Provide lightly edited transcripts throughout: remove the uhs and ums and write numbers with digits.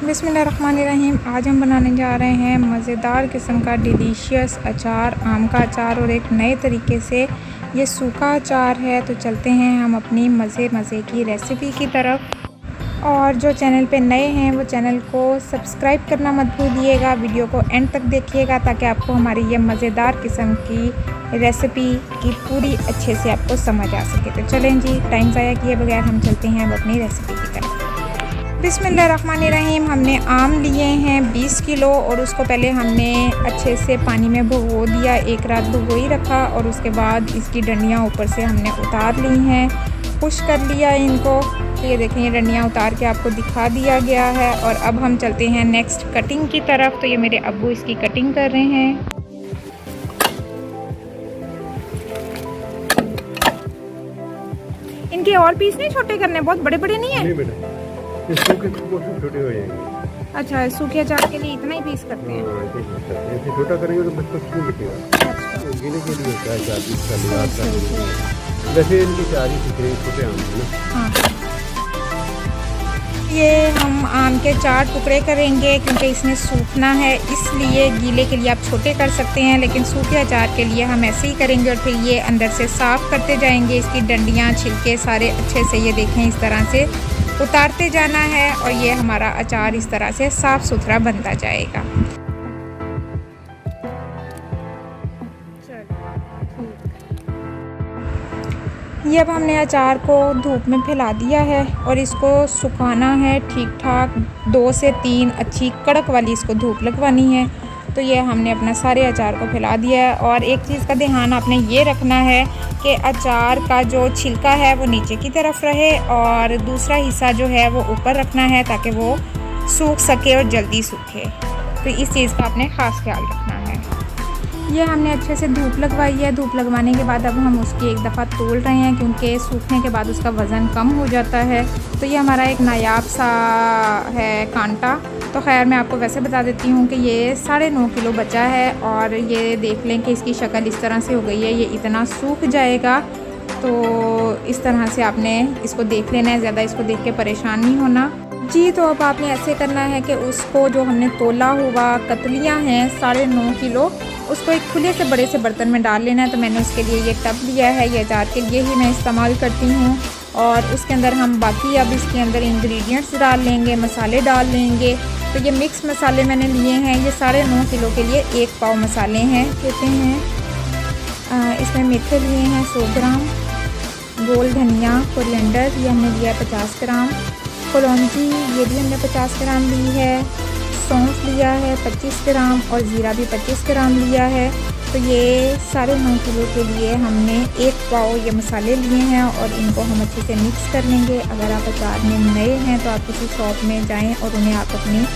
बिस्मिल्लाहिर्रहमानिर्रहीम। आज हम बनाने जा रहे हैं मज़ेदार किस्म का डिलीशियस अचार, आम का अचार, और एक नए तरीके से ये सूखा अचार है। तो चलते हैं हम अपनी मज़े की रेसिपी की तरफ। और जो चैनल पे नए हैं वो चैनल को सब्सक्राइब करना मत भूलिएगा। वीडियो को एंड तक देखिएगा ताकि आपको हमारी ये मज़ेदार किस्म की रेसिपी की पूरी अच्छे से आपको समझ आ सके। तो चलें जी, टाइम ज़ाया किए बगैर हम चलते हैं अब अपनी रेसिपी की तरफ। बिस्मिल्लाहिर्रहमानिर्रहीम। हमने आम लिए हैं 20 किलो और उसको पहले हमने अच्छे से पानी में भिगो दिया, एक रात भिगो ही रखा। और उसके बाद इसकी डंडियाँ ऊपर से हमने उतार ली हैं, खुश कर लिया इनको। तो ये देखें, ये डंडियाँ उतार के आपको दिखा दिया गया है। और अब हम चलते हैं नेक्स्ट कटिंग की तरफ। तो ये मेरे अब्बू इसकी कटिंग कर रहे हैं। इनके और पीस नहीं छोटे करने, बहुत बड़े बड़े नहीं है। सूखे छोटे हो जाएंगे। अच्छा, सूखे अचार के लिए इतना ही पीस करते हैं। ऐसे छोटा करेंगे तो बच्चों को स्कूल लिखेगा। तो गिने के लिए होता है 40 का लिहाज का। वैसे इनकी 40 छोटे आम है ना। हाँ, ये हम आम के 4 टुकड़े करेंगे क्योंकि इसमें सूखना है, इसलिए गीले के लिए आप छोटे कर सकते हैं, लेकिन सूखे अचार के लिए हम ऐसे ही करेंगे। और फिर ये अंदर से साफ़ करते जाएंगे, इसकी डंडियाँ छिलके सारे अच्छे से ये देखें इस तरह से उतारते जाना है। और ये हमारा अचार इस तरह से साफ़ सुथरा बनता जाएगा। ये अब हमने अचार को धूप में फैला दिया है और इसको सुखाना है ठीक ठाक। 2 से 3 अच्छी कड़क वाली इसको धूप लगवानी है। तो ये हमने अपना सारे अचार को फैला दिया है। और एक चीज़ का ध्यान आपने ये रखना है कि अचार का जो छिलका है वो नीचे की तरफ रहे और दूसरा हिस्सा जो है वो ऊपर रखना है ताकि वो सूख सके और जल्दी सूखे। तो इस चीज़ का आपने ख़ास ख्याल रखना है। ये हमने अच्छे से धूप लगवाई है। धूप लगवाने के बाद अब हम उसकी एक दफ़ा तोल रहे हैं क्योंकि सूखने के बाद उसका वज़न कम हो जाता है। तो ये हमारा एक नायाब सा है कांटा। तो खैर मैं आपको वैसे बता देती हूँ कि ये 9.5 किलो बचा है। और ये देख लें कि इसकी शक्ल इस तरह से हो गई है, ये इतना सूख जाएगा। तो इस तरह से आपने इसको देख लेना है, ज़्यादा इसको देख के परेशान नहीं होना जी। तो अब आपने ऐसे करना है कि उसको जो हमने तोला हुआ कतलियाँ हैं 9.5 किलो, उसको एक खुले से बड़े से बर्तन में डाल लेना है। तो मैंने उसके लिए ये टब लिया है, ये अचार के लिए ही मैं इस्तेमाल करती हूँ। और उसके अंदर हम बाकी अब इसके अंदर इंग्रेडिएंट्स डाल लेंगे, मसाले डाल लेंगे। तो ये मिक्स मसाले मैंने लिए हैं, ये 9.5 किलो के लिए 1 पाव मसाले हैं कहते हैं। इसमें मेथे लिए हैं 100 ग्राम, गोल धनिया कोरिएंडर ये हमने लिया है 50 ग्राम, कलौंजी ये भी हमने 50 ग्राम ली है, सौंफ लिया है 25 ग्राम और ज़ीरा भी 25 ग्राम लिया है। तो ये 9.5 किलो के लिए हमने 1 पाव ये मसाले लिए हैं और इनको हम अच्छे से मिक्स कर लेंगे। अगर आप अचार में नए हैं तो आप किसी शॉप में जाएं और उन्हें आप अपनी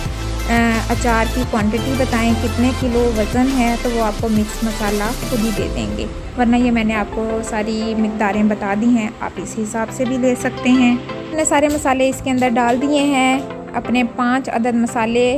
अचार की क्वांटिटी बताएं कितने किलो वज़न है, तो वो आपको मिक्स मसाला खुद ही दे देंगे। वरना ये मैंने आपको सारी मिकदारें बता दी हैं, आप इस हिसाब से भी ले सकते हैं। मैंने सारे मसाले इसके अंदर डाल दिए हैं। अपने 5 अदद मसाले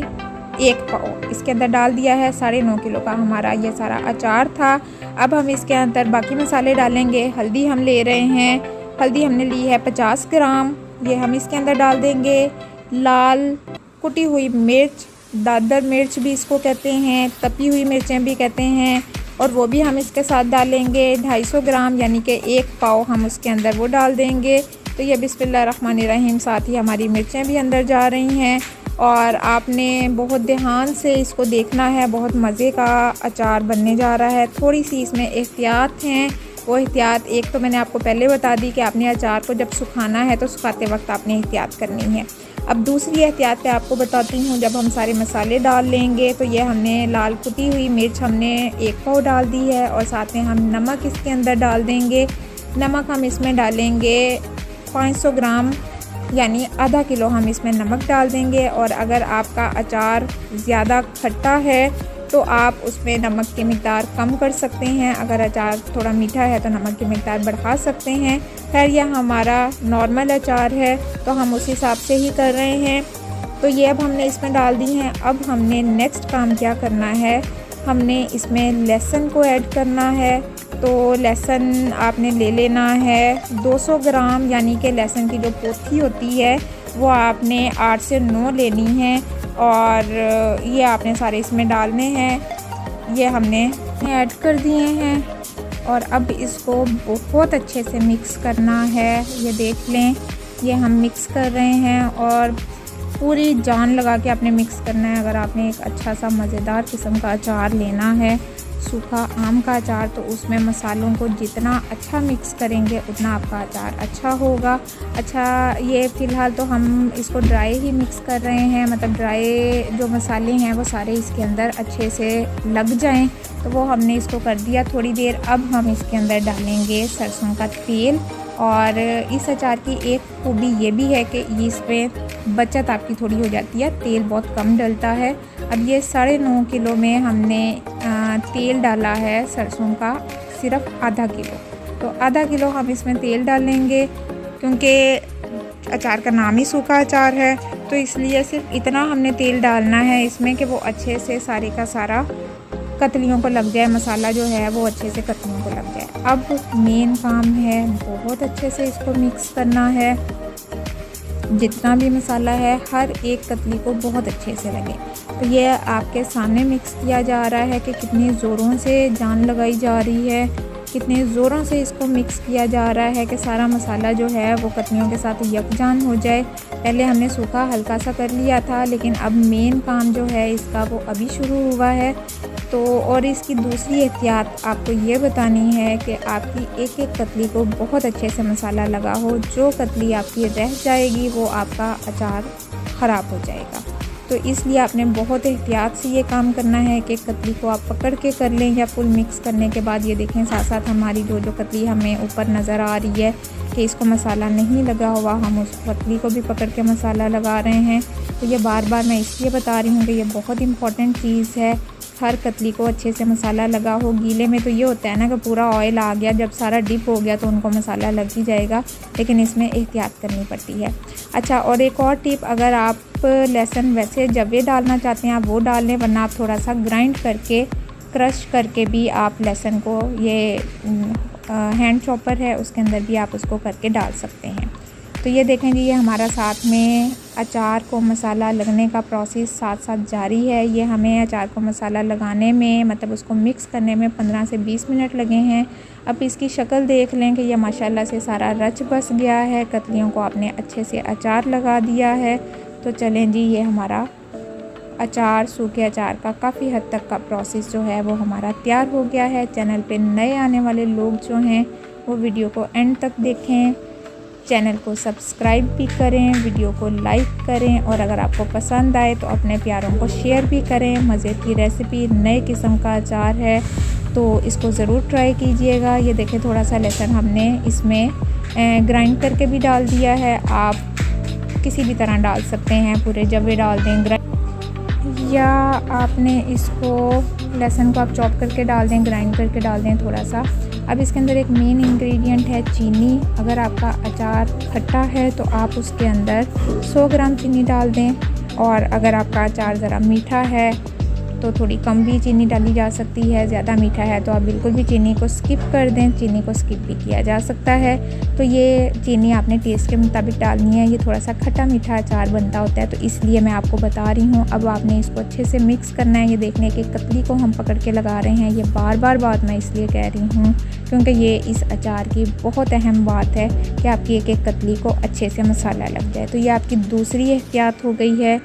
1 पाव इसके अंदर डाल दिया है। 9.5 किलो का हमारा ये सारा अचार था। अब हम इसके अंदर बाकी मसाले डालेंगे। हल्दी हम ले रहे हैं, हल्दी हमने ली है 50 ग्राम, ये हम इसके अंदर डाल देंगे। लाल कुटी हुई मिर्च, दादर मिर्च भी इसको कहते हैं, तपी हुई मिर्चें भी कहते हैं, और वो भी हम इसके साथ डालेंगे। 250 ग्राम यानी कि 1 पाव हम उसके अंदर वो डाल देंगे। तो ये बिस्मिल्लाहिर्रहमानिर्रहीम, साथ ही हमारी मिर्चें भी अंदर जा रही हैं। और आपने बहुत ध्यान से इसको देखना है, बहुत मज़े का अचार बनने जा रहा है। थोड़ी सी इसमें एहतियात हैं, वो एहतियात एक तो मैंने आपको पहले बता दी कि आपने अचार को जब सुखाना है तो सुखाते वक्त आपने एहतियात करनी है। अब दूसरी एहतियात मैं आपको बताती हूँ। जब हम सारे मसाले डाल लेंगे तो ये हमने लाल कुटी हुई मिर्च हमने 1 पाव डाल दी है और साथ में हम नमक इसके अंदर डाल देंगे। नमक हम इसमें डालेंगे 500 ग्राम यानी आधा किलो हम इसमें नमक डाल देंगे। और अगर आपका अचार ज़्यादा खट्टा है तो आप उसमें नमक की मिक़दार कम कर सकते हैं, अगर अचार थोड़ा मीठा है तो नमक की मिक़दार बढ़ा सकते हैं। खैर यह हमारा नॉर्मल अचार है तो हम उस हिसाब से ही कर रहे हैं। तो ये अब हमने इसमें डाल दी हैं। अब हमने नेक्स्ट काम क्या करना है, हमने इसमें लहसुन को ऐड करना है। तो लहसुन आपने ले लेना है 200 ग्राम, यानी कि लहसुन की जो पोथी होती है वो आपने 8 से 9 लेनी है। और ये आपने सारे इसमें डालने हैं। ये हमने ऐड कर दिए हैं और अब इसको बहुत अच्छे से मिक्स करना है। ये देख लें, ये हम मिक्स कर रहे हैं और पूरी जान लगा के आपने मिक्स करना है। अगर आपने एक अच्छा सा मज़ेदार किस्म का अचार लेना है, सूखा आम का अचार, तो उसमें मसालों को जितना अच्छा मिक्स करेंगे उतना आपका अचार अच्छा होगा। अच्छा, ये फ़िलहाल तो हम इसको ड्राई ही मिक्स कर रहे हैं, मतलब ड्राई जो मसाले हैं वो सारे इसके अंदर अच्छे से लग जाएं, तो वो हमने इसको कर दिया थोड़ी देर। अब हम इसके अंदर डालेंगे सरसों का तेल। और इस अचार की एक खूबी ये भी है कि इसमें बचत आपकी थोड़ी हो जाती है, तेल बहुत कम डलता है। अब ये 9.5 किलो में हमने तेल डाला है सरसों का, सिर्फ आधा किलो। तो आधा किलो हम इसमें तेल डालेंगे, क्योंकि अचार का नाम ही सूखा अचार है, तो इसलिए सिर्फ इतना हमने तेल डालना है इसमें कि वो अच्छे से सारे का सारा कतलियों को लग जाए, मसाला जो है वो अच्छे से कतलियों को लग जाए। अब मेन काम है बहुत अच्छे से इसको मिक्स करना है। जितना भी मसाला है हर एक कतली को बहुत अच्छे से लगे। तो ये आपके सामने मिक्स किया जा रहा है कि कितनी ज़ोरों से जान लगाई जा रही है, कितने ज़ोरों से इसको मिक्स किया जा रहा है कि सारा मसाला जो है वो कतलियों के साथ यकजान हो जाए। पहले हमने सूखा हल्का सा कर लिया था, लेकिन अब मेन काम जो है इसका वो अभी शुरू हुआ है। तो और इसकी दूसरी एहतियात आपको ये बतानी है कि आपकी एक एक कतली को बहुत अच्छे से मसाला लगा हो। जो कतली आपकी रह जाएगी वो आपका अचार ख़राब हो जाएगा। तो इसलिए आपने बहुत एहतियात से ये काम करना है कि कतली को आप पकड़ के कर लें, या फुल मिक्स करने के बाद ये देखें साथ साथ हमारी जो कतली हमें ऊपर नज़र आ रही है कि इसको मसाला नहीं लगा हुआ, हम उस कतली को भी पकड़ के मसाला लगा रहे हैं। तो ये बार बार मैं इसलिए बता रही हूँ कि ये बहुत इंपॉर्टेंट चीज़ है। हर कतली को अच्छे से मसाला लगा हो। गीले में तो ये होता है ना कि पूरा ऑयल आ गया, जब सारा डिप हो गया तो उनको मसाला लग ही जाएगा, लेकिन इसमें एहतियात करनी पड़ती है। अच्छा, और एक और टिप, अगर आप लहसुन वैसे जब ये डालना चाहते हैं आप वो डाल लें, वरना आप थोड़ा सा ग्राइंड करके क्रश करके भी आप लहसुन को, ये हैंड चॉपर है उसके अंदर भी आप उसको करके डाल सकते हैं। तो ये देखें जी, ये हमारा साथ में अचार को मसाला लगने का प्रोसेस साथ साथ जारी है। ये हमें अचार को मसाला लगाने में, मतलब उसको मिक्स करने में 15 से 20 मिनट लगे हैं। अब इसकी शक्ल देख लें कि ये माशाल्लाह से सारा रच बस गया है, कतलियों को आपने अच्छे से अचार लगा दिया है। तो चलें जी, ये हमारा अचार, सूखे अचार का काफ़ी हद तक का प्रोसेस जो है वो हमारा तैयार हो गया है। चैनल पे नए आने वाले लोग जो हैं वो वीडियो को एंड तक देखें, चैनल को सब्सक्राइब भी करें, वीडियो को लाइक करें, और अगर आपको पसंद आए तो अपने प्यारों को शेयर भी करें। मज़े की रेसिपी, नए किस्म का अचार है, तो इसको ज़रूर ट्राई कीजिएगा। ये देखें, थोड़ा सा लहसुन हमने इसमें ग्राइंड करके भी डाल दिया है। आप किसी भी तरह डाल सकते हैं, पूरे जवे डाल दें, या आपने इसको लहसुन को आप चॉप करके डाल दें, ग्राइंड करके डाल दें थोड़ा सा। अब इसके अंदर एक मेन इंग्रेडिएंट है चीनी। अगर आपका अचार खट्टा है तो आप उसके अंदर 100 ग्राम चीनी डाल दें, और अगर आपका अचार ज़रा मीठा है तो थोड़ी कम भी चीनी डाली जा सकती है। ज़्यादा मीठा है तो आप बिल्कुल भी चीनी को स्किप कर दें, चीनी को स्किप भी किया जा सकता है। तो ये चीनी आपने टेस्ट के मुताबिक डालनी है। ये थोड़ा सा खट्टा मीठा अचार बनता होता है, तो इसलिए मैं आपको बता रही हूँ। अब आपने इसको अच्छे से मिक्स करना है। ये देखने की कतली को हम पकड़ के लगा रहे हैं। ये बार बार बात मैं इसलिए कह रही हूँ क्योंकि ये इस अचार की बहुत अहम बात है कि आपकी एक एक कतली को अच्छे से मसाला लग जाए। तो ये आपकी दूसरी एहतियात हो गई है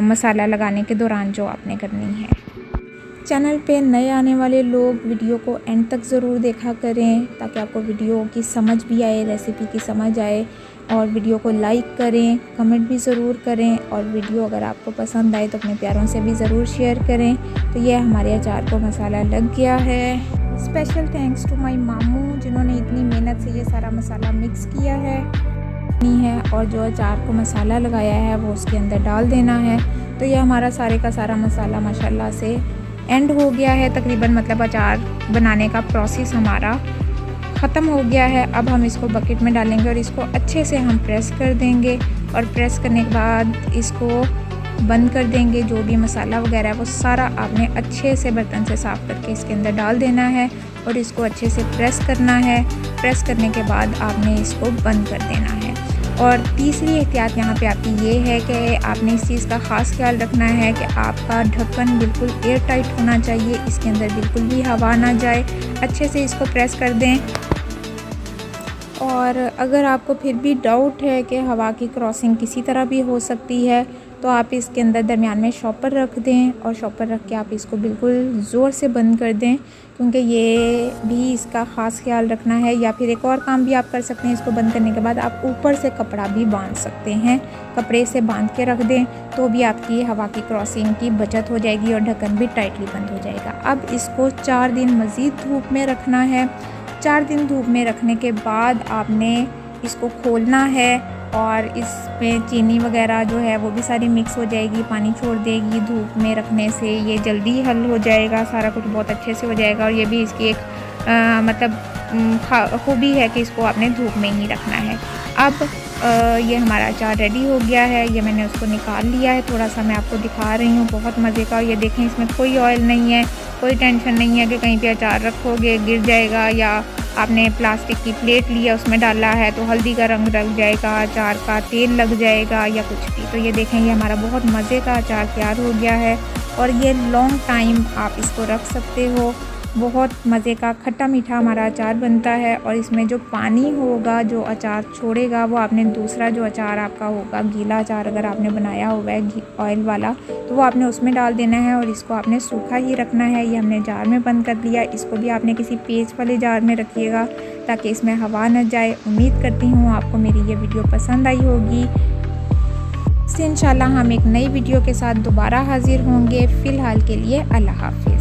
मसाला लगाने के दौरान जो आपने करनी है। चैनल पे नए आने वाले लोग वीडियो को एंड तक ज़रूर देखा करें, ताकि आपको वीडियो की समझ भी आए, रेसिपी की समझ आए। और वीडियो को लाइक करें, कमेंट भी ज़रूर करें, और वीडियो अगर आपको पसंद आए तो अपने प्यारों से भी ज़रूर शेयर करें। तो ये हमारे अचार को मसाला लग गया है। स्पेशल थैंक्स टू माय मामू, जिन्होंने इतनी मेहनत से ये सारा मसाला मिक्स किया है और जो अचार को मसाला लगाया है वो उसके अंदर डाल देना है। तो ये हमारा सारे का सारा मसाला माशाल्लाह से एंड हो गया है तकरीबन, मतलब अचार बनाने का प्रोसेस हमारा ख़त्म हो गया है। अब हम इसको बकेट में डालेंगे और इसको अच्छे से हम प्रेस कर देंगे, और प्रेस करने के बाद इसको बंद कर देंगे। जो भी मसाला वगैरह है वो सारा आपने अच्छे से बर्तन से साफ़ करके इसके अंदर डाल देना है, और इसको अच्छे से प्रेस करना है। प्रेस करने के बाद आपने इसको बंद कर देना है। और तीसरी एहतियात यहाँ पे आपकी ये है कि आपने इस चीज़ का ख़ास ख्याल रखना है कि आपका ढक्कन बिल्कुल एयर टाइट होना चाहिए, इसके अंदर बिल्कुल भी हवा ना जाए। अच्छे से इसको प्रेस कर दें। और अगर आपको फिर भी डाउट है कि हवा की क्रॉसिंग किसी तरह भी हो सकती है तो आप इसके अंदर दरमियान में शॉपर रख दें और शॉपर रख के आप इसको बिल्कुल ज़ोर से बंद कर दें, क्योंकि ये भी इसका ख़ास ख्याल रखना है। या फिर एक और काम भी आप कर सकते हैं, इसको बंद करने के बाद आप ऊपर से कपड़ा भी बांध सकते हैं, कपड़े से बांध के रख दें तो भी आपकी हवा की क्रॉसिंग की बचत हो जाएगी और ढक्कन भी टाइटली बंद हो जाएगा। अब इसको 4 दिन मज़ीद धूप में रखना है। 4 दिन धूप में रखने के बाद आपने इसको खोलना है और इसमें चीनी वगैरह जो है वो भी सारी मिक्स हो जाएगी, पानी छोड़ देगी। धूप में रखने से ये जल्दी हल हो जाएगा, सारा कुछ बहुत अच्छे से हो जाएगा। और ये भी इसकी एक मतलब खूबी है कि इसको आपने धूप में ही रखना है। अब ये हमारा अचार रेडी हो गया है, ये मैंने उसको निकाल लिया है, थोड़ा सा मैं आपको दिखा रही हूँ, बहुत मज़े का। और ये देखें इसमें कोई ऑयल नहीं है, कोई टेंशन नहीं है कि कहीं पे अचार रखोगे गिर जाएगा, या आपने प्लास्टिक की प्लेट लिया उसमें डाला है तो हल्दी का रंग लग जाएगा, अचार का तेल लग जाएगा या कुछ भी। तो ये देखें ये हमारा बहुत मज़े का अचार तैयार हो गया है और ये लॉन्ग टाइम आप इसको रख सकते हो। बहुत मज़े का खट्टा मीठा हमारा अचार बनता है। और इसमें जो पानी होगा जो अचार छोड़ेगा वो आपने दूसरा जो अचार आपका होगा, गीला अचार अगर आपने बनाया हुआ है ऑयल वाला, तो वो आपने उसमें डाल देना है और इसको आपने सूखा ही रखना है। ये हमने जार में बंद कर लिया, इसको भी आपने किसी पेच वाले जार में रखिएगा ताकि इसमें हवा न जाए। उम्मीद करती हूँ आपको मेरी ये वीडियो पसंद आई होगी। इंशाल्लाह हम एक नई वीडियो के साथ दोबारा हाजिर होंगे। फ़िलहाल के लिए अल्लाह हाफ़िज़।